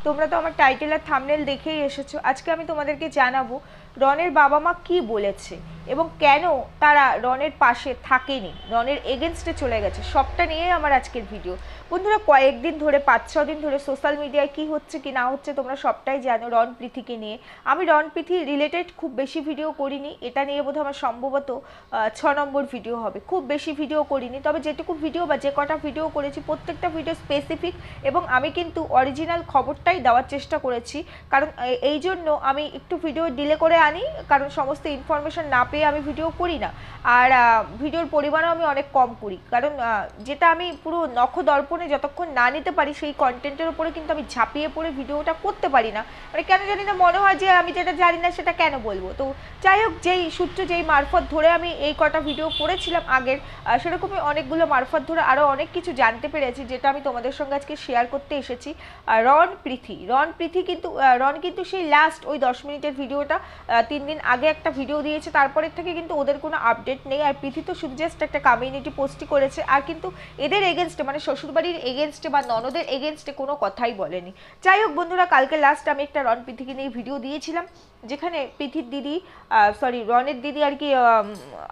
তোমরা তো আমার টাইটেল আর থাম্বনেল দেখেই এসেছো। আজকে আমি তোমাদেরকে জানাবো রনের বাবা মা কি বলেছে এবং কেন তারা রনের পাশে থাকেনি, রনের এগেনস্টে চলে গেছে, সবটা নিয়েই আমার আজকের ভিডিও। বন্ধুরা, কয়েকদিন ধরে 5-6 দিন ধরে সোশ্যাল মিডিয়ায় কি হচ্ছে কি না হচ্ছে তোমরা সবটাই জানো রন প্রীতিকে নিয়ে। আমি রন প্রীতি রিলেটেড খুব বেশি ভিডিও করিনি, এটা নিয়ে বোধহয় আমার সম্ভবত 6 নম্বর ভিডিও হবে। খুব বেশি ভিডিও করিনি, তবে যেটুকু ভিডিও বা যে কটা ভিডিও করেছি প্রত্যেকটা ভিডিও স্পেসিফিক এবং আমি কিন্তু অরিজিনাল খবরটাই দেওয়ার চেষ্টা করেছি। কারণ এই জন্য আমি একটু ভিডিও ডিলে করে আনি, কারণ সমস্ত ইনফরমেশন না পেয়ে আমি ভিডিও করি না। আর ভিডিওর পরিমাণও আমি অনেক কম করি, কারণ যেটা আমি পুরো নখদর্পণে যতক্ষণ না নিতে পারি সেই কন্টেন্টের উপরে কিন্তু আমি ঝাঁপিয়ে পড়ে ভিডিওটা করতে পারি না। মানে কেন জানি না, মনে হয় যে আমি যেটা জানি না সেটা কেন বলবো। তো যাই হোক, যেই সূত্র যেই মারফত ধরে আমি এই কটা ভিডিও করেছিলাম আগের, সেরকমই অনেকগুলো মারফত ধরে আরও অনেক কিছু জানতে পেরেছি, যেটা আমি তোমাদের সঙ্গে আজকে শেয়ার করতে এসেছি। রন প্রীতি কিন্তু সেই লাস্ট ওই 10 মিনিটের ভিডিওটা 3 দিন আগে একটা ভিডিও দিয়েছে, তারপরের থেকে কিন্তু ওদের কোনো আপডেট নেই। আর প্রীতি তো শুধু জাস্ট একটা কমিউনিটি পোস্টই করেছে, আর কিন্তু এদের এগেনস্টে মানে শ্বশুরবাড়ির এগেনস্টে বা ননদের এগেনস্টে কোনো কথাই বলেনি। যাই হোক বন্ধুরা, কালকে লাস্ট আমি একটা রন প্রীতিকে নিয়ে ভিডিও দিয়েছিলাম, যেখানে প্রীতির দিদি রনের দিদি আর কি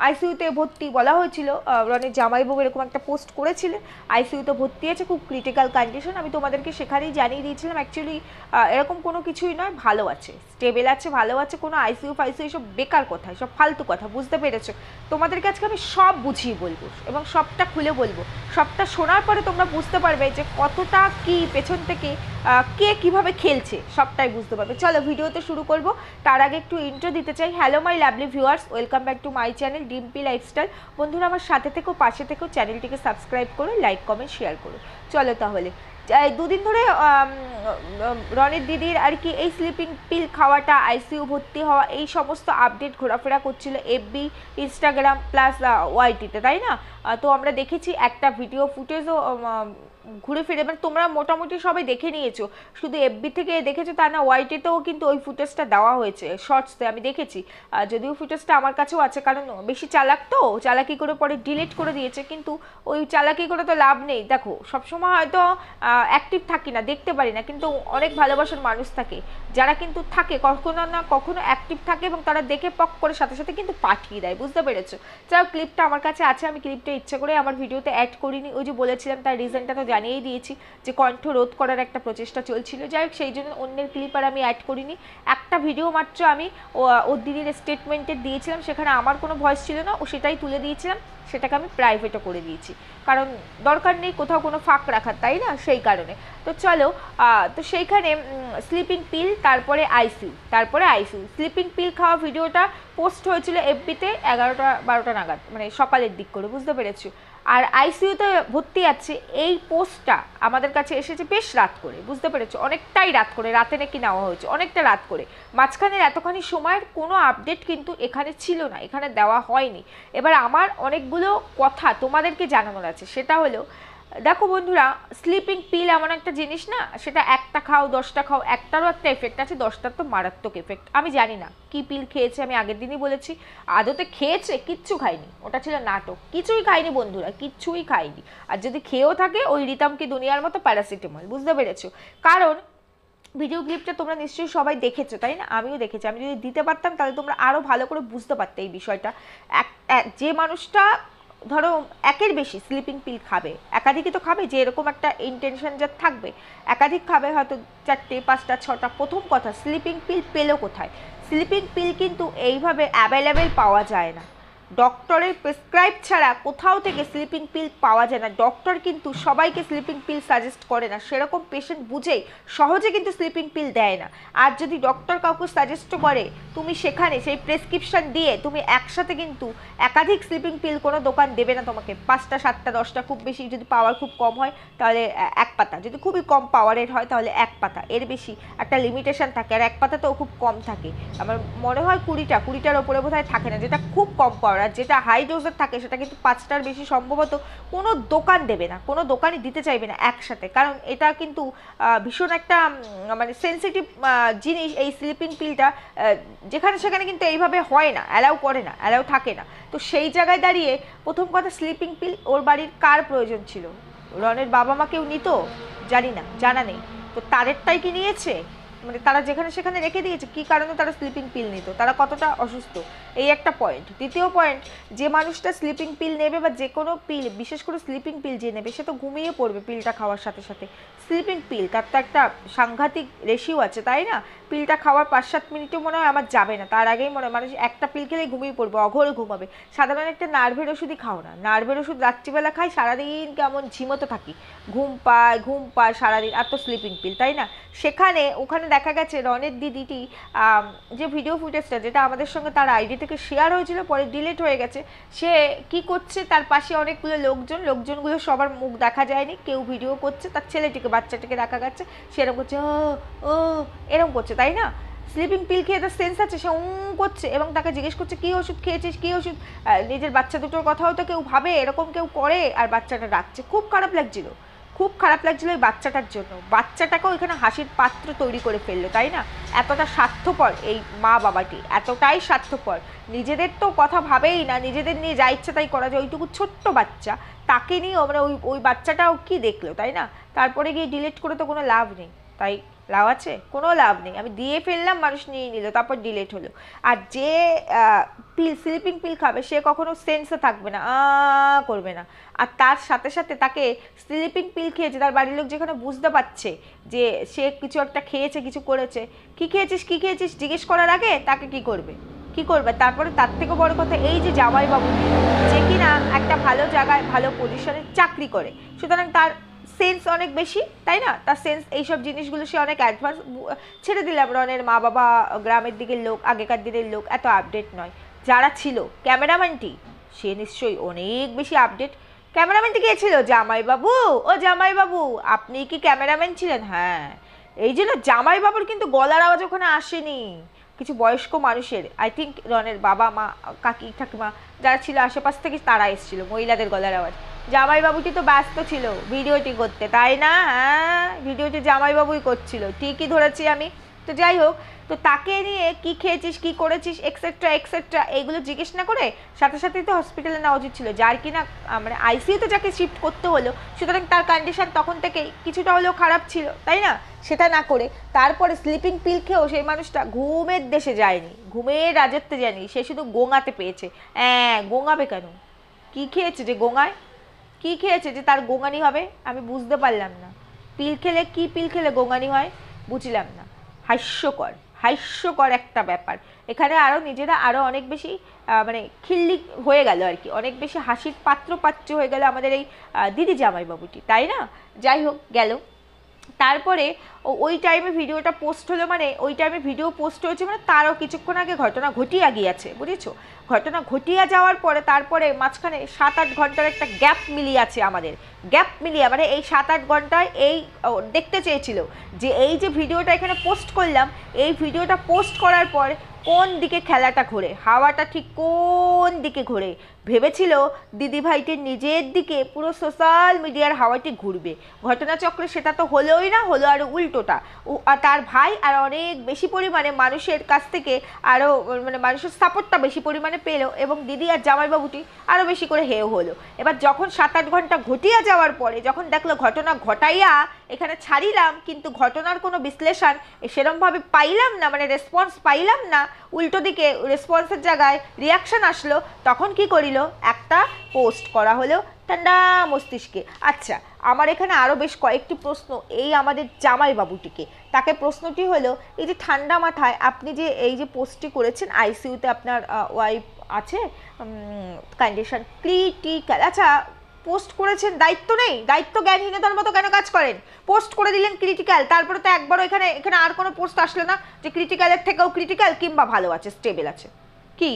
আইসিইউতে ভর্তি বলা হয়েছিল। রনের জামাইবাবু এরকম একটা পোস্ট করেছিলেন, আইসিইউতে ভর্তি আছে, খুব ক্রিটিক্যাল কন্ডিশন। আমি তোমাদেরকে সেখানেই জানিয়ে দিয়েছিলাম অ্যাকচুয়ালি এরকম কোনো কিছুই নয়, ভালো আছে, স্টেবল আছে, ভালো আছে, কোনো আইসিইউ ফাইসিইউ এসব বেকার কথা, সব ফালতু কথা, বুঝতে পেরেছো? তোমাদেরকে আজকে আমি সব বুঝিয়ে বলবো এবং সবটা খুলে বলবো। সবটা শোনার পরে তোমরা বুঝতে পারবে যে কতটা কি পেছন থেকে কে কিভাবে খেলছে, সবটাই বুঝতে পারবে। চলো ভিডিওতে শুরু করব। তার আগে একটু ইন্ট্রো দিতে চাই। Hello my lovely viewers, welcome back to my channel Dimpy lifestyle. বন্ধুরা, আমার সাথে থেকেও পাশে থেকেও চ্যানেলটিকে সাবস্ক্রাইব করো, লাইক কমেন্ট শেয়ার করো। চলো তাহলে, দুদিন ধরে রনের দিদির আর কি এই স্লিপিং পিল খাওয়াটা, আইসিইউ ভর্তি হওয়া, এই সমস্ত আপডেট ঘোরাফেরা করছিল এফবি, ইনস্টাগ্রাম প্লাস ওয়াইটিতে, তাই না? তো আমরা দেখেছি একটা ভিডিও ফুটেজও ঘুরে ফিরে, মানে তোমরা মোটামুটি সবাই দেখে নিয়েছো, শুধু এফবি থেকে দেখেছো তা না, ওয়াইটিতেও কিন্তু ওই ফুটেজটা দেওয়া হয়েছে শর্টসে, আমি দেখেছি। যদিও ফুটেজটা আমার কাছেও আছে, কারণ বেশি চালাক তো, চালাকি করে পরে ডিলিট করে দিয়েছে, কিন্তু ওই চালাকি করে তো লাভ নেই। দেখো, সবসময় হয়তো অ্যাক্টিভ থাকি না, দেখতে পারি না, কিন্তু অনেক ভালোবাসার মানুষ থাকে যারা কিন্তু থাকে, কখনো না কখনো অ্যাক্টিভ থাকে এবং তারা দেখে পক করে সাথে সাথে কিন্তু পাঠিয়ে দেয়, বুঝতে পেরেছো? যাও, ক্লিপটা আমার কাছে আছে, আমি ক্লিপটা ইচ্ছে করে আমার ভিডিওতে অ্যাড করিনি। ওই যে বলেছিলাম, তার রিজনটা তো জানিয়েই দিয়েছি যে কণ্ঠ রোধ করার একটা প্রচেষ্টা চলছিল। যাই হোক, সেই জন্য অন্যের ক্লিপ আর আমি অ্যাড করিনি। একটা ভিডিও মাত্র আমি ওর দিদির স্টেটমেন্টে দিয়েছিলাম, সেখানে আমার কোনো ভয়েস ছিল না, ও সেটাই তুলে দিয়েছিলাম, সেটাকে আমি প্রাইভেটও করে দিয়েছি, কারণ দরকার নেই কোথাও কোনো ফাঁক রাখার, তাই না? সেই কারণে। তো চলো, তো সেইখানে স্লিপিং পিল, তারপরে আইসিইউ স্লিপিং পিল খাওয়া ভিডিওটা পোস্ট হয়েছিল এফবিতে 11টা-12টা নাগাদ, মানে সকালের দিক করে, বুঝতে পেরেছো? আর আইসিইউতে ভর্তি আছে এই পোস্টটা আমাদের কাছে এসেছে বেশ রাত করে, বুঝতে পেরেছো? অনেকটাই রাত করে, রাতে নাকি নেওয়া হয়েছে, অনেকটা রাত করে। মাঝখানের এতখানি সময়ের কোনো আপডেট কিন্তু এখানে ছিল না, এখানে দেওয়া হয়নি। এবার আমার অনেকগুলো কথা তোমাদেরকে জানানোর আছে, সেটা হলো, দেখো বন্ধুরা, স্লিপিং পিল এমন একটা জিনিস না, সেটা একটা খাও 10টা খাও, একটারও একটা এফেক্ট আছে, 10টার তো মারাত্মক এফেক্ট। আমি জানি না কি পিল খেয়েছে, আমি আগের দিনই বলেছি, আদতে খেয়েছে, কিচ্ছু খাইনি, ওটা ছিল নাটক, কিছুই খাইনি বন্ধুরা, কিচ্ছুই খাইনি। আর যদি খেয়েও থাকে, ওই রিতম কি দুনিয়ার মতো প্যারাসিটামল, বুঝতে পেরেছো? কারণ ভিডিও ক্লিপটা তোমরা নিশ্চয়ই সবাই দেখেছো, তাই না? আমিও দেখেছি। আমি যদি দিতে পারতাম তাহলে তোমরা আরও ভালো করে বুঝতে পারতে এই বিষয়টা। যে মানুষটা ধরো একের বেশি স্লিপিং পিল খাবে, একাধিকই তো খাবে, যে এরকম একটা ইন্টেনশন যার থাকবে, একাধিক খাবে, হয়তো 4টে 5টা 6টা। প্রথম কথা, স্লিপিং পিল পেলো কোথায়? স্লিপিং পিল কিন্তু এইভাবে অ্যাভেলেবেল পাওয়া যায় না, ডক্টরের প্রেসক্রাইব ছাড়া কোথাও থেকে স্লিপিং পিল পাওয়া যায় না। ডক্টর কিন্তু সবাইকে স্লিপিং পিল সাজেস্ট করে না, সেরকম পেশেন্ট বুঝেই সহজে কিন্তু স্লিপিং পিল দেয় না। আর যদি ডক্টর কাউকে সাজেস্ট করে, তুমি সেখানে সেই প্রেসক্রিপশন দিয়ে তুমি একসাথে কিন্তু একাধিক স্লিপিং পিল কোনো দোকান দেবে না তোমাকে, 5টা 7টা 10টা, খুব বেশি যদি পাওয়ার খুব কম হয় তাহলে 1 পাতা, যদি খুবই কম পাওয়ারের হয় তাহলে 1 পাতা, এর বেশি একটা লিমিটেশন থাকে। আর 1 পাতাতেও খুব কম থাকে, আমার মনে হয় 20টার ওপরে বোধহয় থাকে না, যেটা খুব কম পাওয়ার। আর যেটা হাই ডোজের থাকে সেটা কিন্তু 5টার বেশি সম্ভবত কোনো দোকান দেবে না, কোনো দোকানই দিতে চাইবে না একসাথে, কারণ এটা কিন্তু ভীষণ একটা মানে সেন্সিটিভ জিনিস। এই স্লিপিং পিলটা যেখানে সেখানে কিন্তু এইভাবে হয় না, অ্যালাউ করে না, অ্যালাউ থাকে না। তো সেই জায়গায় দাঁড়িয়ে প্রথম কথা, স্লিপিং পিল ওর বাড়ির কার প্রয়োজন ছিল? রনের বাবা মা কেউ নিত? জানি না, জানা নেই। তো তাদেরটাই কি নিয়েছে, মানে তারা যেখানে সেখানে রেখে দিয়েছে, কি কারণে তারা স্লিপিং পিল নিত, তারা কতটা অসুস্থ, এই একটা পয়েন্ট। দ্বিতীয় পয়েন্ট, যে মানুষটা স্লিপিং পিল নেবে বা যে কোনো পিল, বিশেষ করে স্লিপিং পিল যে নেবে সে তো ঘুমিয়ে পড়বে পিলটা খাওয়ার সাথে সাথে। স্লিপিং পিল তার তো একটা সাংঘাতিক রেশিও আছে, তাই না? পিলটা খাওয়ার 5-7 মিনিটও মনে হয় আমার যাবে না, তার আগেই মনে হয় মানুষ একটা পিল খেলেই ঘুমিয়ে পড়বে, অঘোরে ঘুমাবে। সাধারণ একটা নার্ভের ওষুধই খাও না, নার্ভের ওষুধ রাত্রিবেলা খাই, সারাদিন কেমন ঝিমোতে থাকি, ঘুম পায় সারাদিন, আর তো স্লিপিং পিল, তাই না? সেখানে ওখানে দেখা গেছে রনের দিদিটি যে ভিডিও ফুটেজটা যেটা আমাদের সঙ্গে তার আইডি থেকে শেয়ার হয়েছিল, পরে ডিলিট হয়ে গেছে, সে কি করছে, তার পাশে অনেকগুলো লোকজনগুলো সবার মুখ দেখা যায়নি, কেউ ভিডিও করছে, তার ছেলেটিকে বাচ্চাটিকে দেখা গেছে, সেরকম করছে ও ও এরকম করছে, তাই না? স্লিপিং পিল খেয়ে তার সেন্স আছে, সে করছে, এবং তাকে জিজ্ঞেস করছে কী ওষুধ খেয়েছিস, কী ওষুধ। নিজের বাচ্চা দুটোর কথাও তো কেউ ভাবে, এরকম কেউ করে, আর বাচ্চাটা ডাকছে। খুব খারাপ লাগছিল ওই বাচ্চাটার জন্য। বাচ্চাটাকেও ওইখানে হাসির পাত্র তৈরি করে ফেললো, তাই না? এতটা স্বার্থপর এই মা বাবাটি, এতটাই স্বার্থপর, নিজেদের তো কথা ভাবেই না, নিজেদের নিয়ে যা ইচ্ছা তাই করা যায়। ওইটুকু ছোট্ট বাচ্চা, তাকে নিয়েও মানে ওই বাচ্চাটাও কি দেখলো, তাই না? তারপরে গিয়ে ডিলিট করে তো কোনো লাভ নেই, তাই লাভ আছে? কোনো লাভ নেই, আমি দিয়ে ফেললাম, মানুষ নিয়ে নিল, তারপর ডিলিট হলো। আর যে স্লিপিং পিল খাবে সে কখনো সেন্সে থাকবে না, করবে না। আর তার সাথে সাথে তাকে স্লিপিং পিল খেয়েছে, তার বাড়ির লোক যেখানে বুঝতে পারছে যে সে কিছু একটা খেয়েছে, কিছু করেছে, কী খেয়েছিস জিজ্ঞেস করার আগে তাকে কি করবে। তারপরে তার থেকে বড় কথা, এই যে জামাইবাবু যে কিনা একটা ভালো জায়গায় ভালো পজিশনে চাকরি করে, সুতরাং তার সেন্স অনেক বেশি, তাই না? তার সেন্স এইসব জিনিসগুলো সে অনেক অ্যাডভান্স। ছেড়ে দিলাম রনের মা বাবা, গ্রামের দিকের লোক, আগেকার দিনের লোক এত আপডেট নয়, যারা ছিল ক্যামেরাম্যানটি সে নিশ্চয়ই অনেক বেশি আপডেট। ক্যামেরাম্যানটি কে ছিল? জামাইবাবু। ও জামাইবাবু, আপনি কি ক্যামেরাম্যান ছিলেন? হ্যাঁ, এই জন্য জামাইবাবুর কিন্তু গলার আওয়াজ ওখানে আসেনি, কিছু বয়স্ক মানুষের, আই থিঙ্ক রনের বাবা মা, কাকি ঠাকুমা যারা ছিল আশেপাশ থেকে তারা এসেছিল, মহিলাদের গলার আওয়াজ। জামাইবাবুটি তো ব্যস্ত ছিল ভিডিওটি করতে, তাই না? হ্যাঁ, ভিডিওটি জামাইবাবুই করছিল, ঠিকই ধরেছি আমি। তো যাই হোক, তো তাকে নিয়ে কি খেয়েছিস, কি করেছিস, এক্সেট্রা এইগুলো জিজ্ঞেস না করে সাথে সাথেই তো হসপিটালে নেওয়া উচিত ছিল, যার কিনা মানে আইসিইউতে যাকে শিফট করতে হলো, সুতরাং তার কন্ডিশন তখন থেকেই কিছুটা হলেও খারাপ ছিল, তাই না? সেটা না করে তারপরে স্লিপিং পিল খেয়েও সেই মানুষটা ঘুমের দেশে যায়নি, ঘুমের রাজত্বে যায়নি, সে শুধু গোঙাতে পেয়েছে। গোঙাবে কেন? কি খেয়েছে যে গোঙায়? কি খেয়েছে যে তার গোঙানি হবে? আমি বুঝতে পারলাম না। পিল খেলে গোঙানি হয় বুঝলাম না। হাস্যকর একটা ব্যাপার। এখানে আরও নিজেরা আরও অনেক বেশি মানে খিল্লি হয়ে গেল আর কি, অনেক বেশি হাসির পাত্র হয়ে গেল আমাদের এই দিদি জামাইবাবুটি, তাই না? যাই হোক, গেল। তারপরে ওই টাইমে ভিডিওটা পোস্ট হলো, মানে ওই টাইমে ভিডিও পোস্ট হয়েছে মানে তারও কিছুক্ষণ আগে ঘটনা ঘটিয়া গিয়েছে, বুঝেছো? ঘটনা ঘটিয়া যাওয়ার পরে তারপরে মাঝখানে 7-8 ঘন্টার একটা গ্যাপ মিলিয়ে আছে আমাদের, মানে এই 7-8 ঘন্টায় এই দেখতে চেয়েছিল যে এই যে ভিডিওটা এখানে পোস্ট করলাম, এই ভিডিওটা পোস্ট করার পর কোন দিকে খেলাটা ঘোরে, হাওয়াটা ঠিক কোন দিকে ঘোরে। ভেবেছিল দিদিভাইটির নিজের দিকে পুরো সোশ্যাল মিডিয়ার হাওয়াটি ঘুরবে। ঘটনাচক্রে সেটা তো হলোই না, হলো আরও উল্টোটা। তার ভাই আর অনেক বেশি পরিমাণে মানুষের কাছ থেকে আরও মানে মানুষের সাপোর্টটা বেশি পরিমাণে পেলো, এবং দিদি আর জামাইবাবুটি আরও বেশি করে হেও হলো। এবার যখন 7-8 ঘন্টা ঘটিয়া যাওয়ার পরে যখন দেখলো ঘটনা ঘটাইয়া এখানে ছাড়িলাম, কিন্তু ঘটনার কোনো বিশ্লেষণ সেরমভাবে পাইলাম না, মানে রেসপন্স পাইলাম না, উল্টো দিকে রেসপন্সের জায়গায় রিয়াকশান আসলো, তখন কি করিল? একটা পোস্ট করা হলো ঠান্ডা মস্তিষ্কে। আচ্ছা, আমার এখানে আরও বেশ কয়েকটি প্রশ্ন এই আমাদের জামাইবাবুটিকে। তাকে প্রশ্নটি হলো, এই যে ঠান্ডা মাথায় আপনি যে এই যে পোস্টটি করেছেন, আইসিইউতে আপনার ওয়াইফ আছে, কন্ডিশন ক্রিটিক্যাল, আচ্ছা পোস্ট করেছেন, দায়িত্ব নেই, দায়িত্ব জ্ঞানহীনতার মতো কেন কাজ করেন? পোস্ট করে দিলেন ক্রিটিক্যাল, তারপরে তো একবারও এখানে আর কোনো পোস্ট আসলো না যে ক্রিটিক্যালের থেকেও ক্রিটিক্যাল কিংবা ভালো আছে, স্টেবল আছে। কি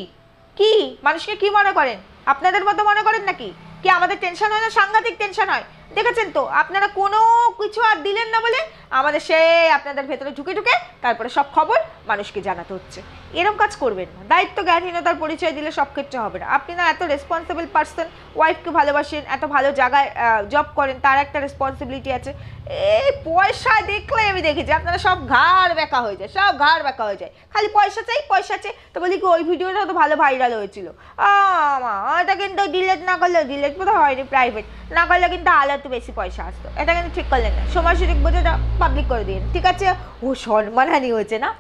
কি মানুষকে কি মনে করেন? আপনাদের মতো মনে করেন নাকি? কি আমাদের টেনশন হয় না? সাংঘাতিক টেনশন হয়। দেখেছেন তো, আপনারা কোনো কিছু আর দিলেন না বলে আমাদের সে আপনাদের ভেতরে ঢুকে তারপরে সব খবর মানুষকে জানাতে হচ্ছে। এরকম কাজ করবেন না। দায়িত্ব জ্ঞানহীনতার পরিচয় দিলে সব ক্ষেত্রে হবে না। আপনি না এত রেসপন্সিবল পার্সন, ওয়াইফকে ভালোবাসেন, এত ভালো জায়গায় জব করেন, তার একটা রেসপন্সিবিলিটি আছে। এই পয়সা দেখলে আমি দেখেছি আপনারা সব ঘাড় ব্যাকা হয়ে যায়, সব ঘাড় ব্যাকা হয়ে যায়, খালি পয়সা চাই পয়সা চাই। তো বলি কি ওই ভিডিওটা তো ভালো ভাইরাল হয়েছিল, এটা কিন্তু ডিলেট না করলে, ডিলেট বোধহয় হয়নি, প্রাইভেট না করলে কিন্তু আলাদা বেশি পয়সা আসতো, এটা কিন্তু ঠিক করলেন না, সময় সুযোগ বুঝে পাবলিক করে দিন, ঠিক আছে। ও সম্মানহানি হয়েছে না,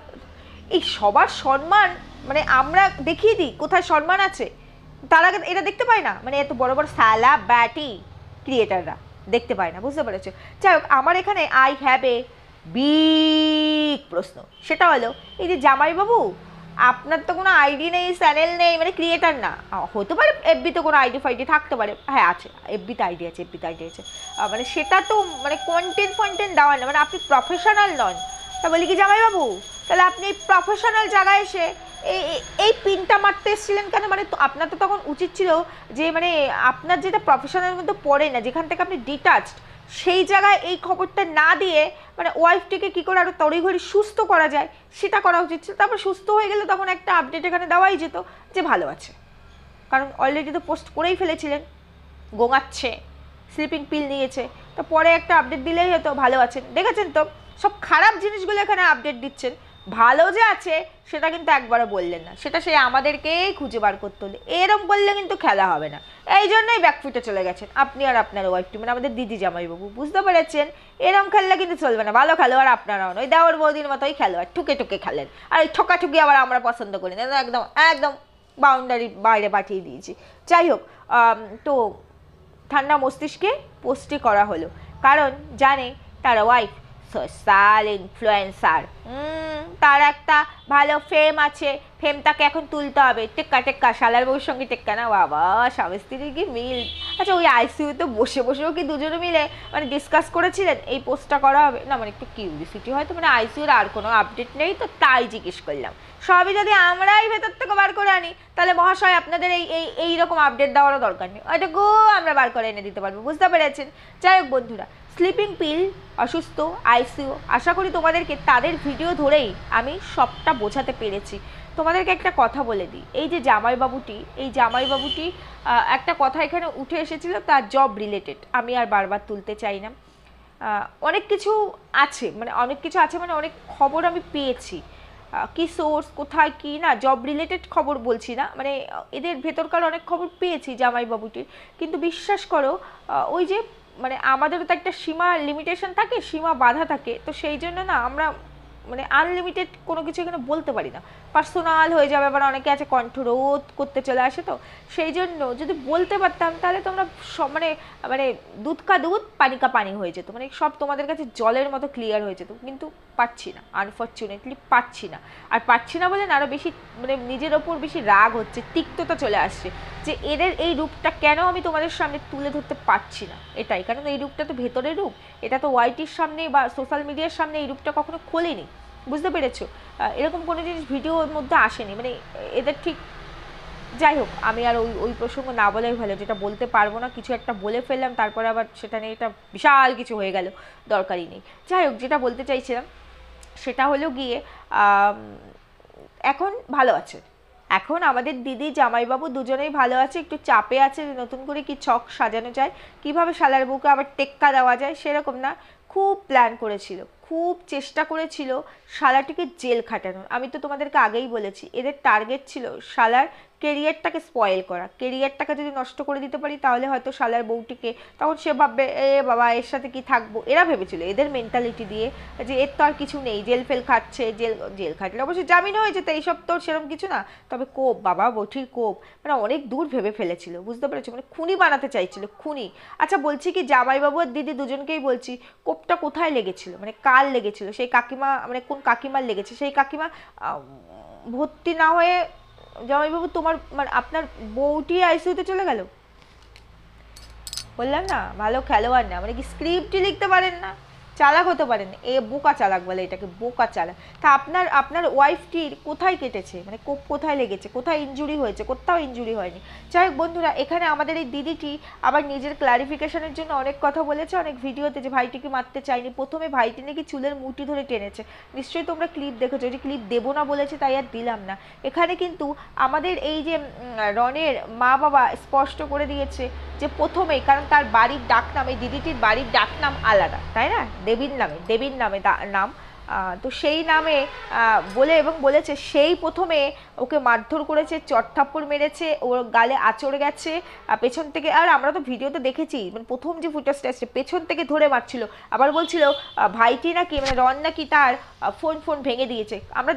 এই সবার সম্মান মানে আমরা দেখিয়ে দিই কোথায় সম্মান আছে, তারা এটা দেখতে পায় না, মানে এত বড় বড় সালা ব্যাটি ক্রিয়েটাররা দেখতে পায় না, বুঝতে পেরেছো। যাই হোক, আমার এখানে আই হ্যাভ এ বিগ প্রশ্ন, সেটা হলো এই যে জামাইবাবু আপনার তো কোনো আইডি নেই, চ্যানেল নেই, মানে ক্রিয়েটার না, হতে পারে এফবিতে কোনো আইডি ফাইডি থাকতে পারে, হ্যাঁ আছে, এফবিতে আইডি আছে, এফবিতে আইডি আছে, মানে সেটা তো মানে কন্টেন্ট দেওয়ার না, মানে আপনি প্রফেশনাল নন। তা বলি কি জামাইবাবু তাহলে আপনি প্রফেশনাল জায়গায় এসে এই পিনটা মারতে এসেছিলেন কেন? মানে আপনার তো তখন উচিত ছিল যে মানে আপনার যেটা প্রফেশনাল মধ্যে পড়ে না, যেখান থেকে আপনি ডিটাচড, সেই জায়গায় এই খবরটা না দিয়ে মানে ওয়াইফটিকে কী করে আরও তড়িঘড়ি সুস্থ করা যায় সেটা করা উচিত ছিল। তারপর সুস্থ হয়ে গেলে তখন একটা আপডেট এখানে দেওয়াই যেত যে ভালো আছে, কারণ অলরেডি তো পোস্ট করেই ফেলেছিলেন গোঙাচ্ছে, স্লিপিং পিল নিয়েছে, তো পরে একটা আপডেট দিলেই হয়তো ভালো আছেন। দেখেছেন তো সব খারাপ জিনিসগুলো এখানে আপডেট দিচ্ছেন, ভালো যে আছে সেটা কিন্তু একবারও বললেন না, সেটা সে আমাদেরকেই খুঁজে বার করতে হলে, এরম বললে কিন্তু খেলা হবে না। এই জন্যই ব্যাকফুটে চলে গেছেন আপনি আর আপনার ওয়াইফটি, মানে আমাদের দিদি জামাইবাবু, বুঝতে পেরেছেন? এরম খেললে কিন্তু চলবে না, ভালো খেলোয়াড় আপনারাও ওই দেওয়ার বৌদির মতোই খেলোয়াড়, ঠুকে ঠুকে খেলেন, আর ওই ঠোকাঠুকি আবার আমরা পছন্দ করি না, একদম একদম বাউন্ডারি বাইরে পাঠিয়ে দিয়েছি। যাই হোক, তো ঠান্ডা মস্তিষ্কে পোস্টটি করা হলো, কারণ জানে তার ওয়াইফ সোশ্যাল ইনফ্লুয়েন্সার, তার একটা ভালো ফেম আছে, ফেমটাকে এখন তুলতে হবে, টেক্কা টেক্কা শালার বউর সঙ্গে টেক্কা না, বাবা স্বামী স্ত্রীর কি মিল। আচ্ছা ওই আইসিইউতে বসে বসেও কি দুজনে মিলে মানে ডিসকাস করেছিলেন এই পোস্টটা করা হবে না? মানে একটু কিউরিসিটি হয়তো, মানে আইসিইউর আর কোনো আপডেট নেই তো তাই জিজ্ঞেস করলাম, সবই যদি আমরাই ভেতর থেকে বার করে আনি তাহলে মহাশয় আপনাদের এইরকম আপডেট দেওয়ারও দরকার নেই, ওইটুকু আমরা বার করে এনে দিতে পারবো, বুঝতে পেরেছেন? যাই হোক বন্ধুরা, স্লিপিং পিল, অসুস্থ, আইসিইউ, আশা করি তোমাদেরকে তাদের ভিডিও ধরেই আমি সবটা বোঝাতে পেরেছি। তোমাদেরকে একটা কথা বলে দিই, এই যে জামাইবাবুটি একটা কথা এখানে উঠে এসেছিল তার জব রিলেটেড, আমি আর বারবার তুলতে চাই না, অনেক কিছু আছে, মানে অনেক খবর আমি পেয়েছি, কি সোর্স কোথায় কি না, জব রিলেটেড খবর বলছি না, মানে এদের ভেতরকার অনেক খবর পেয়েছি জামাইবাবুটির, কিন্তু বিশ্বাস করো ওই যে মানে আমাদেরও তো একটা সীমা লিমিটেশন থাকে, সীমা বাধা থাকে, তো সেই জন্য না আমরা মানে আনলিমিটেড কোনো কিছু এখানে বলতে পারি না, পার্সোনাল হয়ে যাবে, আবার অনেকে আছে কণ্ঠরোধ করতে চলে আসে, তো সেই জন্য যদি বলতে পারতাম তাহলে তোমরা সব মানে মানে দুধ কা দুধ পানি কা পানি হয়ে যেত, মানে সব তোমাদের কাছে জলের মতো ক্লিয়ার হয়ে যেত, কিন্তু পাচ্ছি না, আনফর্চুনেটলি পাচ্ছি না, আর পাচ্ছি না বলে না আরও বেশি মানে নিজের ওপর বেশি রাগ হচ্ছে, তিক্ততা চলে আসছে যে এদের এই রূপটা কেন আমি তোমাদের সামনে তুলে ধরতে পারছি না, এটাই কারণ এই রূপটা তো ভেতরের রূপ, এটা তো ওয়াইটির সামনে বা সোশ্যাল মিডিয়ার সামনে এই রূপটা কখনো খোলেনি, বুঝতে পেরেছো? এরকম কোনো জিনিস ভিডিওর মধ্যে আসেনি, মানে এদের ঠিক। যাই হোক, আমি আর ওই প্রসঙ্গ না বলাই ভালো, যেটা বলতে পারবো না, কিছু একটা বলে ফেললাম তারপরে আবার সেটা নিয়ে এটা বিশাল কিছু হয়ে গেল, দরকারই নেই। যাই হোক, যেটা বলতে চাইছিলাম সেটা হলো গিয়ে এখন ভালো আছে, এখন আমাদের দিদি জামাইবাবু দুজনেই ভালো আছে, একটু চাপে আছে নতুন করে কি ছক সাজানো যায়, কিভাবে শালার বউকে আবার টেক্কা দেওয়া যায়, সেরকম না, খুব প্ল্যান করেছিল, খুব চেষ্টা করেছিল শালাটিকে জেল খাটানোর। আমি তো তোমাদেরকে আগেই বলেছি এদের টার্গেট ছিল শালার কেরিয়ারটাকে স্পয়েল করা, কেরিয়ারটাকে যদি নষ্ট করে দিতে পারি তাহলে হয়তো শালার বউটিকে, তখন সে ভাববে এ বাবা এর সাথে কি থাকবো, এরা ভেবেছিল এদের মেন্টালিটি দিয়ে যে এর তো আর কিছু নেই, জেল ফেল খাচ্ছে, জেল খাটলে অবশ্যই জামিন হয়ে যেত, এইসব তো সেরকম কিছু না, তবে কোপ বাবা বঠির কোপ, মানে অনেক দূর ভেবে ফেলেছিল, বুঝতে পেরেছো, মানে খুনি বানাতে চাইছিল, খুনি। আচ্ছা বলছি কি জামাইবাবু আর দিদি দুজনকেই বলছি, কোপটা কোথায় লেগেছিল, মানে কার লেগেছিল, সেই কাকিমা মানে কোন কাকিমার লেগেছে, সেই কাকিমা ভর্তি না হয়ে জামাইবাবু তোমার মানে আপনার বউটি আইসিইউতে চলে গেল, বললাম না ভালো খেলোয়াড় না, মানে কি স্ক্রিপ্টই লিখতে পারেন না, চালাক হতে পারেন, এ বোকা চালাক বলে এটাকে, বোকা চালাক। তা আপনার ওয়াইফটির কোথায় কেটেছে, মানে কোথায় লেগেছে, কোথায় ইনজুরি হয়েছে? কোথাও ইনজুরি হয়নি। যাই হোক বন্ধুরা, এখানে আমাদের এই দিদিটি আবার নিজের ক্লারিফিকেশনের জন্য অনেক কথা বলেছে অনেক ভিডিওতে, যে ভাইটিকে মারতে চাইনি, প্রথমে ভাইটি নাকি চুলের মুঠি ধরে টেনেছে, নিশ্চয়ই তোমরা ক্লিপ দেখেছো, যে ক্লিপ দেবো না বলেছে তাই আর দিলাম না। এখানে কিন্তু আমাদের এই যে রনের মা বাবা স্পষ্ট করে দিয়েছে যে প্রথমেই, কারণ তার বাড়ির ডাকনাম, এই দিদিটির বাড়ির ডাকনাম আলাদা, তাই না, দেবীর নামে নাম। তো সেই নামে বলে এবং বলেছে সেই প্রথমে ওকে মারধর করেছে, চটথাপ্পড় মেরেছে, ওর গালে আঁচড় গেছে পেছন থেকে। আর আমরা তো ভিডিওতে দেখেছি, মানে প্রথম যে ফুটেজটা এসছে পেছন থেকে ধরে মারছিল, আবার বলছিল ভাইটি নাকি, মানে রন নাকি তার ফোন ভেঙে দিয়েছে। আমরা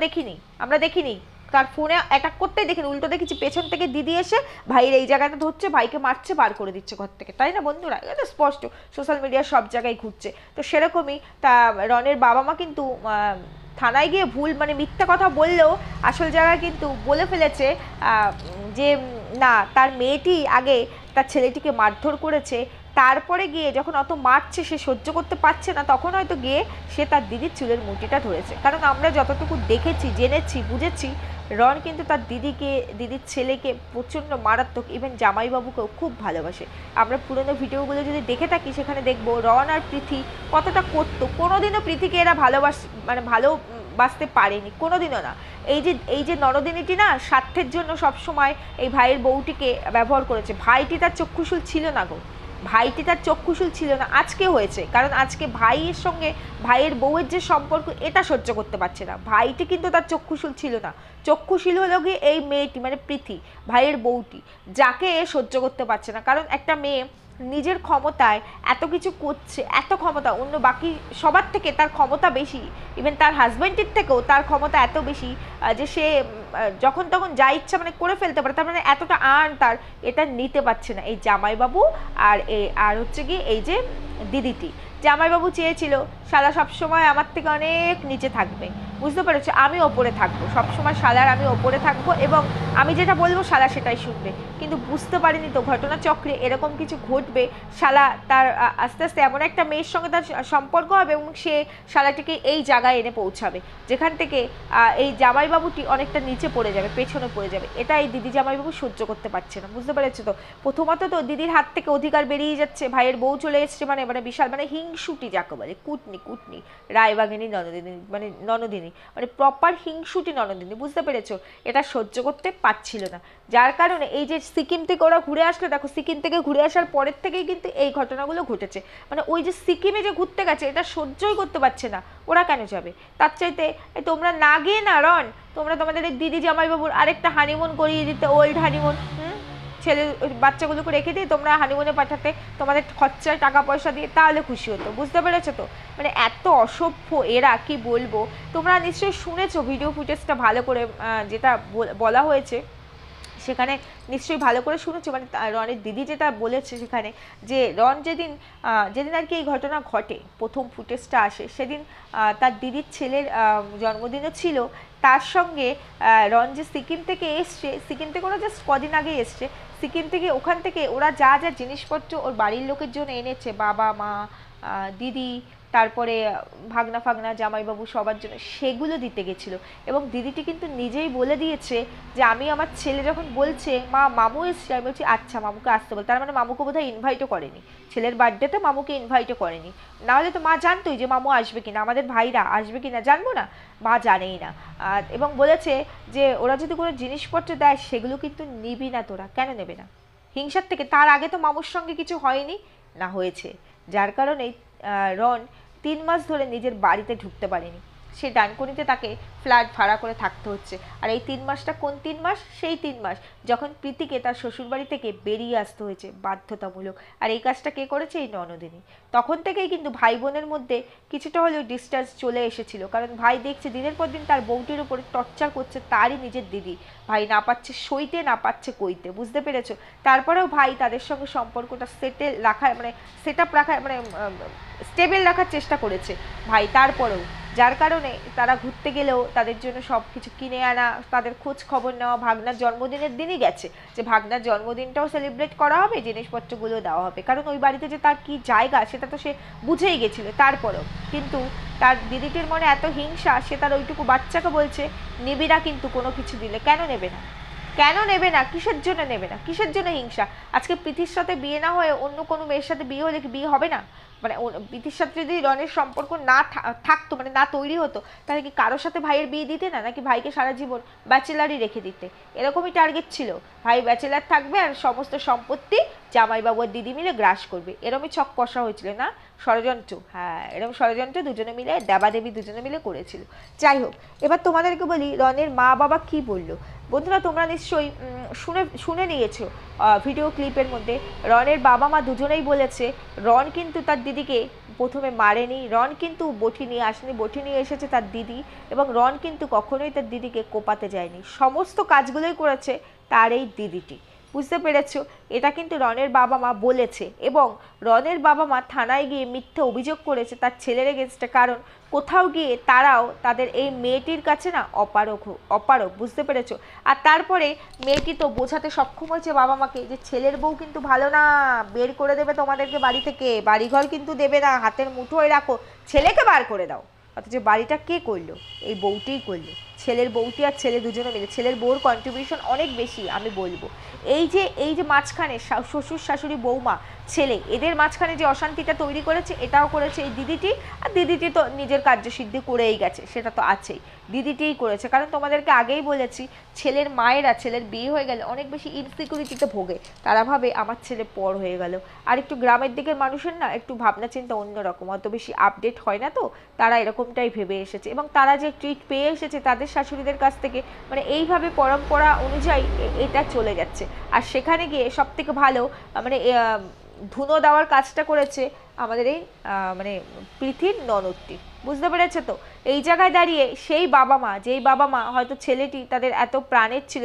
দেখিনি তার ফোনে অ্যাটাক করতেই দেখিনি, উল্টো দেখেছি পেছন থেকে দিদি এসে ভাইয়ের এই জায়গাটা ধরছে, ভাইকে মারছে, বার করে দিচ্ছে ঘর থেকে, তাই না বন্ধুরা? এটা স্পষ্ট, সোশ্যাল মিডিয়ার সব জায়গায় ঘুরছে। তো সেরকমই তা রনের বাবা মা কিন্তু থানায় গিয়ে ভুল, মানে মিথ্যা কথা বললেও আসল জায়গায় কিন্তু বলে ফেলেছে যে না, তার মেয়েটি আগে তার ছেলেটিকে মারধর করেছে, তারপরে গিয়ে যখন অত মারছে সে সহ্য করতে পারছে না, তখন হয়তো গিয়ে সে তার দিদির চুলের মুঠিটা ধরেছে। কারণ আমরা যতটুকু দেখেছি, জেনেছি, বুঝেছি, রন কিন্তু তার দিদির ছেলেকে প্রচণ্ড মারাত্মক, ইভেন জামাইবাবুকেও খুব ভালোবাসে। আমরা পুরনো ভিডিওগুলো যদি দেখে থাকি সেখানে দেখবো রন আর প্রীতি কতটা করতো। কোনোদিনও প্রীতিকে এরা ভালোবাসতে পারেনি, কোনোদিনও না। এই যে নরদিনীটি না, স্বার্থের জন্য সবসময় এই ভাইয়ের বউটিকে ব্যবহার করেছে। ভাইটি তার চক্ষুশূল ছিল না গো, ভাইটি তার চক্ষুশূল ছিল না, আজকে হয়েছে। কারণ আজকে ভাইয়ের সঙ্গে ভাইয়ের বউয়ের যে সম্পর্ক, এটা সহ্য করতে পারছে না। ভাইটি কিন্তু তার চক্ষুশূল ছিল না, চক্ষুশীল হলো গিয়ে এই মেয়েটি, মানে প্রীতি, ভাইয়ের বউটি, যাকে সহ্য করতে পারছে না। কারণ একটা মেয়ে নিজের ক্ষমতায় এত কিছু করছে, এত ক্ষমতা, অন্য বাকি সবার থেকে তার ক্ষমতা বেশি, ইভেন তার হাজব্যান্ডের থেকেও তার ক্ষমতা এত বেশি যে সে যখন তখন যা ইচ্ছা মানে করে ফেলতে পারে। তার মানে এতটা তার এটা নিতে পারছে না এই জামাইবাবু আর হচ্ছে কি এই যে দিদিটি। জামাইবাবু চেয়েছিল শালা সবসময় আমার থেকে অনেক নিচে থাকবে, বুঝতে পেরেছো, আমি ওপরে থাকবো সবসময়, শালার আমি ওপরে থাকবো এবং আমি যেটা বলবো শালা সেটাই শুনবে। কিন্তু বুঝতে পারিনি তো ঘটনাচক্রে এরকম কিছু ঘটবে, শালা তার আস্তে আস্তে এমন একটা মেয়ের সঙ্গে তার সম্পর্ক হবে এবং সে শালাটিকে এই জায়গায় এনে পৌঁছাবে যেখান থেকে এই জামাইবাবুটি অনেকটা নিচে পড়ে যাবে, পেছনে পড়ে যাবে। এটা এই দিদি জামাইবাবু সহ্য করতে পারছে না, বুঝতে পেরেছো তো। প্রথমত তো দিদির হাত থেকে অধিকার বেরিয়ে যাচ্ছে, ভাইয়ের বউ চলে এসছে, মানে বিশাল, মানে হিংসুটি যাকে বলে, কুটনি রায়বাগিনী ননদিনী, মানে প্রপার হিংসুটি ননদিনী, বুঝতে পেরেছো। এটা সহ্য করতে পারছিল না, যার কারণে এই যে সিকিম থেকে ওরা ঘুরে আসলো, দেখো সিকিম থেকে ঘুরে আসার পরের থেকেই কিন্তু এই ঘটনাগুলো ঘটেছে। মানে ওই যে সিকিমে যে ঘুরতে গেছে, এটা সহ্যই করতে পারছে না, ওরা কেন যাবে? তার চাইতে তোমরা না গিয়ে না রন, তোমরা তোমাদের দিদি জামাইবাবুর আরেকটা হানিমুন করিয়ে দিতে, ওল্ড হানিমুন, ছেলে বাচ্চাগুলোকে রেখে দিয়ে তোমরা হানিমুনে পাঠাতে, তোমাদের খরচায় টাকা পয়সা দিয়ে, তাহলে খুশি হতো, বুঝতে পেরেছো তো। মানে এত অসভ্য এরা, কি বলবো। তোমরা নিশ্চয়ই শুনেছো ভিডিও ফুটেজটা ভালো করে, যেটা বলা হয়েছে সেখানে নিশ্চয়ই ভালো করে শুনেছো। মানে রনের দিদি যেটা বলেছে সেখানে, যে রন যেদিন আর কি এই ঘটনা ঘটে, প্রথম ফুটেজটা আসে, সেদিন তার দিদির ছেলের জন্মদিনও ছিল। তার সঙ্গে রন যে সিকিম থেকে এসছে, সিকিম থেকে ওরা জাস্ট কদিন আগে এসছে, সিকিম থেকে ওখান থেকে ওরা যা জিনিসপত্র ওর বাড়ির লোকের জন্য এনেছে, বাবা মা দিদি, তারপরে ভাগনা জামাইবাবু সবার জন্য, সেগুলো দিতে গেছিলো। এবং দিদিটি কিন্তু নিজেই বলে দিয়েছে যে আমি আমার ছেলে যখন বলছে মা মামু এসছে, আমি বলছি আচ্ছা মামুকে আসতে বল। তার মানে মামুকে বোধহয় ইনভাইটও করেনি, ছেলের বার্থডেতে মামুকে ইনভাইটও করেনি। নাহলে তো মা জানতোই যে মামু আসবে কিনা, আমাদের ভাইরা আসবে কিনা জানবো না, মা জানেই না। এবং বলেছে যে ওরা যদি কোনো জিনিসপত্র দেয় সেগুলো কিন্তু নিবি না তোরা। কেন নেবে না? হিংসার থেকে। তার আগে তো মামুর সঙ্গে কিছু হয়নি, না হয়েছে, যার কারণে রন 3 মাস ধরে নিজের বাড়িতে ঢুকতে পারেনি। সে ডানকুনিতে তাকে ফ্ল্যাট ভাড়া করে থাকতে হচ্ছে। আর এই 3 মাসটা কোন 3 মাস? সেই 3 মাস যখন প্রীতিকে তার শ্বশুরবাড়ি থেকে বেরিয়ে আসতে হয়েছে বাধ্যতামূলক। আর এই কাজটা কে করেছে? এই ননদিনী। তখন থেকেই কিন্তু ভাই বোনের মধ্যে কিছুটা হলেও ডিস্টেন্স চলে এসেছিল, কারণ ভাই দেখছে দিনের পর দিন তার বউটির উপরে টর্চার করছে তারই নিজের দিদি। ভাই না পাচ্ছে সইতে, না পাচ্ছে কইতে, বুঝতে পেরেছো। তারপরেও ভাই তাদের সঙ্গে সম্পর্কটা সেট আপ রাখার মানে স্টেবল রাখার চেষ্টা করেছে ভাই, তারপরেও, যার কারণে তারা ঘুরতে গেলেও তাদের জন্য সব কিছু কিনে আনা, তাদের খোঁজ খবর নেওয়া, ভাগনার জন্মদিনের দিনই গেছে যে ভাগনার জন্মদিনটাও সেলিব্রেট করা হবে, জিনিসপত্রগুলো দেওয়া হবে, কারণ ওই বাড়িতে যে তার কি জায়গা সেটা তো সে বুঝেই গেছিল। তারপরেও কিন্তু তার দিদিটির মনে এত হিংসা, সে তার ওইটুকু বাচ্চাকে বলছে নিবিড়া কিন্তু কোনো কিছু দিলে। কেন নেবে না? কেন নেবে না? কিসের জন্য নেবে না? কিসের জন্য হিংসা? আজকে প্রীতির সাথে বিয়ে না হয়ে অন্য কোনো মেয়ের সাথে বিয়ে হলে কি বিয়ে হবে না? মানে প্রীতির সাথে যদি রনের সম্পর্ক না থাকতো, মানে না তৈরি হতো, তাহলে কি কারোর সাথে ভাইয়ের বিয়ে দিতে না, নাকি ভাইকে সারা জীবন ব্যাচেলারই রেখে দিতে? এরকমই টার্গেট ছিল, ভাই ব্যাচেলার থাকবে আর সমস্ত সম্পত্তি জামাইবাবু আর দিদি মিলে গ্রাস করবে। এরমই ছক কষা হয়েছিল না, ষড়যন্ত্র, হ্যাঁ এরকম ষড়যন্ত্র দুজনে মিলে, দেবাদেবী দুজনে মিলে করেছিল। যাই হোক, এবার তোমাদেরকে বলি রনের মা বাবা কি বললো। বন্ধুরা তোমরা নিশ্চয়ই শুনে নিয়েছো ভিডিও ক্লিপের মধ্যে, রনের বাবা মা দুজনেই বলেছে রন কিন্তু তার দিদিকে প্রথমে মারেনি, রন কিন্তু বটি নিয়ে আসেনি, বটি নিয়ে এসেছে তার দিদি, এবং রন কিন্তু কখনোই তার দিদিকে কোপাতে যায়নি, সমস্ত কাজগুলোই করেছে তার এই দিদিটি। বুঝতে পেরেছো? এটা কিন্তু রনের বাবা মা বলেছে, এবং রনের বাবা মা থানায় গিয়ে মিথ্যে অভিযোগ করেছে তার ছেলের এগেনস্টে, কারণ কোথাও গিয়ে তারাও তাদের এই মেয়েটির কাছে না অপারক, বুঝতে পেরেছো? আর তারপরে মেয়েটি তো বোঝাতে সক্ষম হয়েছে বাবা মাকে যে ছেলের বউ কিন্তু ভালো না, বের করে দেবে তোমাদেরকে বাড়ি থেকে, বাড়িঘর কিন্তু দেবে না, হাতের মুঠোয় রাখো, ছেলেকে বার করে দাও। অথচ বাড়িটা কে করলো? এই বউটিই করলো, ছেলের বউটি আর ছেলে দুজনে মিলে। ছেলের বউর কন্ট্রিবিউশন অনেক বেশি, আমি বলবো। এই যে মাঝখানে শ্বশুর শাশুড়ি বৌমা ছেলে, এদের মাঝখানে যে অশান্তিটা তৈরি করেছে, এটাও করেছে এই দিদিটি। আর দিদিটি তো নিজের কার্যসিদ্ধি করেই গেছে, সেটা তো আছেই, দিদিটিই করেছে। কারণ তোমাদেরকে আগেই বলেছি, ছেলের মায়েরা ছেলের বিয়ে হয়ে গেলে অনেক বেশি ইনসিকিউরিটিতে ভোগে, তারা ভাবে আমার ছেলে পর হয়ে গেল। আর একটু গ্রামের দিকের মানুষের না একটু ভাবনা চিন্তা অন্যরকম, অত বেশি আপডেট হয় না, তো তারা এরকমটাই ভেবে এসেছে, এবং তারা যে ট্রিট পেয়ে এসেছে তাদের শাশুড়িদের কাছ থেকে, মানে এইভাবে পরম্পরা অনুযায়ী এটা চলে যাচ্ছে। আর সেখানে গিয়ে সব থেকে ভালো মানে ধুনো দেওয়ার কাজটা করেছে আমাদের এই মানে পৃথির ননদটি। বুঝতে পেরেছে তো? এই জায়গায় দাঁড়িয়ে সেই বাবা মা, যেই বাবা মা হয়তো ছেলেটি তাদের এত প্রাণের ছিল,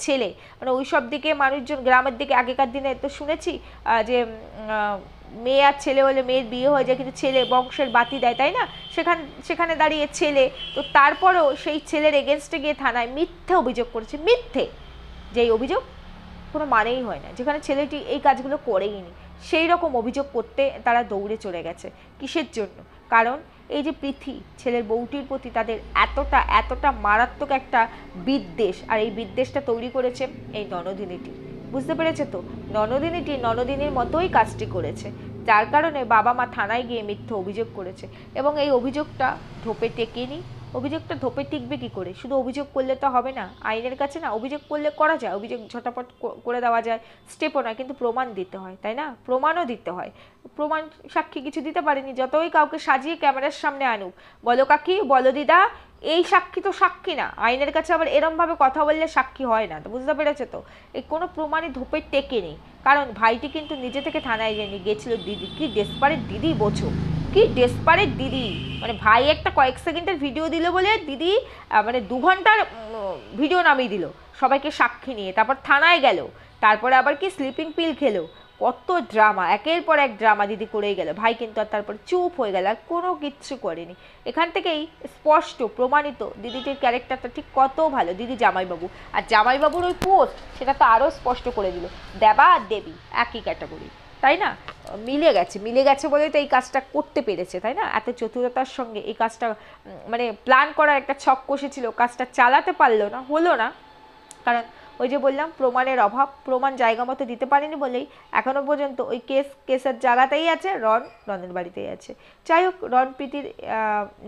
ছেলে মানে ওই সব দিকে মানুষজন, গ্রামের দিকে আগেকার দিনে তো শুনেছি যে মেয়ে আর ছেলে হলে মেয়ের বিয়ে হয়ে যায়, কিন্তু ছেলে বংশের বাতি দেয়, তাই না? সেখানে দাঁড়িয়ে ছেলে তো, তারপরেও সেই ছেলের এগেনস্টে গিয়ে থানায় মিথ্যে অভিযোগ করেছে, মিথ্যে, যেই অভিযোগ কোনো মানেই হয় না, যেখানে ছেলেটি এই কাজগুলো করেইনি, সেই রকম অভিযোগ করতে তারা দৌড়ে চলে গেছে। কিসের জন্য? কারণ এই যে পৃথি, ছেলের বউটির প্রতি তাদের এতটা মারাত্মক একটা বিদ্বেষ, আর এই বিদ্বেষটা তৈরি করেছে এই ননদিনীটি। বুঝতে পেরেছে তো? ননদিনীর মতোই কাজটি করেছে, যার কারণে বাবা মা থানায় গিয়ে মিথ্যে অভিযোগ করেছে, এবং এই অভিযোগটা ধোপে টেকেনি। অভিযোগটা ধোপে টিকবে কি করে? শুধু অভিযোগ করলে তো হবে না, আইনের কাছে না অভিযোগ করলে করা যায়, অভিযোগ ঝটাপট করে দেওয়া যায়, স্টেপও নয়, কিন্তু প্রমাণ দিতে হয়, তাই না? প্রমাণও দিতে হয়। প্রমাণ সাক্ষী কিছু দিতে পারেনি, যতই কাউকে সাজিয়ে ক্যামেরার সামনে আনুক, বলো কাকি, বলো দিদা, এই সাক্ষী তো সাক্ষী না, আইনের কাছে আবার এরমভাবে কথা বললে সাক্ষী হয় না। তো বুঝতে পেরেছে তো? এই কোনো প্রমাণই ধোপের টেকে নেই, কারণ ভাইটি কিন্তু নিজে থেকে থানায় গেছিল দিদি। কি ডেসপারেট দিদি বোঝো, কি ডেসপারেট দিদি, মানে ভাই একটা কয়েক সেকেন্ডের ভিডিও দিল বলে দিদি মানে 2 ঘন্টার ভিডিও নামিয়ে দিল সবাইকে সাক্ষী নিয়ে, তারপর থানায় গেল, তারপরে আবার কি স্লিপিং পিল খেলো, কত ড্রামা, একের পর এক ড্রামা দিদি করেই গেল। ভাই কিন্তু আর তারপর চুপ হয়ে গেল, আর কোনো কিচ্ছু করেনি। এখান থেকেই স্পষ্ট প্রমাণিত দিদিটির ক্যারেক্টারটা ঠিক কত ভালো, দিদি জামাইবাবু, আর জামাইবাবুর ওই পোস্ট সেটা তো আরও স্পষ্ট করে দিল, দেবা আর দেবী একই ক্যাটাগরি, তাই না? মিলে গেছে বলেই তো এই কাজটা করতে পেরেছে, তাই না? এত চতুরতার সঙ্গে এই কাজটা মানে প্ল্যান করার একটা ছক কষেছিল, কাজটা চালাতে পারলো না, হলো না, কারণ ওই যে বললাম প্রমাণের অভাব, প্রমাণ জায়গা মতো দিতে পারেনি বলেই এখনো পর্যন্ত ওই কেসের জায়গাতেই আছে, রনের বাড়িতেই আছে। যাই হোক, রন প্রীতির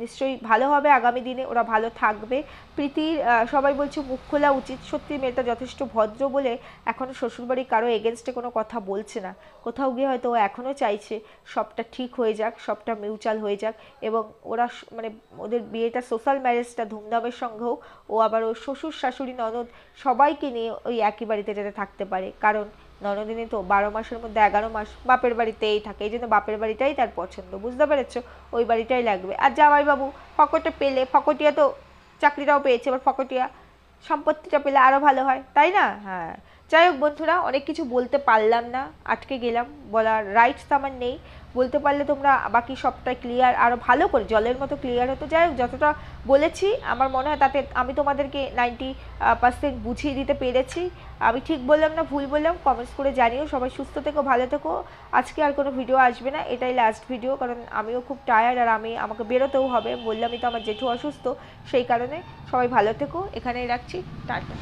নিশ্চয়ই ভালো হবে আগামী দিনে, ওরা ভালো থাকবে। প্রীতির সবাই বলছে মুখ খোলা উচিত, সত্যি মেয়েটা যথেষ্ট ভদ্র বলে এখনও শ্বশুরবাড়ি কারো এগেনস্টে কোনো কথা বলছে না। কোথাও গিয়ে হয়তো ও এখনও চাইছে সবটা ঠিক হয়ে যাক, সবটা মিউচুয়াল হয়ে যাক, এবং ওরা মানে ওদের বিয়েটা সোশ্যাল ম্যারেজটা ধুমধামের সঙ্গে হোক, ও আবার ওর শ্বশুর শাশুড়ি ননদ সবাইকে নিয়ে ওই একই বাড়িতে যাতে থাকতে পারে, কারণ ননদিনী তো 12 মাসের মধ্যে 11 মাস বাপের বাড়িতেই থাকে, এই জন্য বাপের বাড়িটাই তার পছন্দ। বুঝতে পেরেছ? ওই বাড়িটাই লাগবে। আর জামাইবাবু ফকটে পেলে, ফকটিয়া তো চাকরিটাও পেয়েছে, এবার ফকটিয়া সম্পত্তিটা পেলে আরও ভালো হয়, তাই না? হ্যাঁ, যাই হোক বন্ধুরা, অনেক কিছু বলতে পারলাম না, আটকে গেলাম, বলার রাইটস আমার নেই। বলতে পারলে তোমরা বাকি সবটাই ক্লিয়ার, আরও ভালো করে জলের মতো ক্লিয়ার হতো। যাই হোক, যতটা বলেছি আমার মনে হয় তাতে আমি তোমাদেরকে 90% বুঝিয়ে দিতে পেরেছি। আমি ঠিক বললাম না ভুল বললাম কমেন্টস করে জানিও। সবাই সুস্থ থেকো, ভালো থেকো। আজকে আর কোনো ভিডিও আসবে না, এটাই লাস্ট ভিডিও, কারণ আমিও খুব টায়ার্ড, আর আমাকে বেরোতেও হবে। বললামই তো আমার জেঠু অসুস্থ, সেই কারণে সবাই ভালো থেকো, এখানেই রাখছি, টাটা।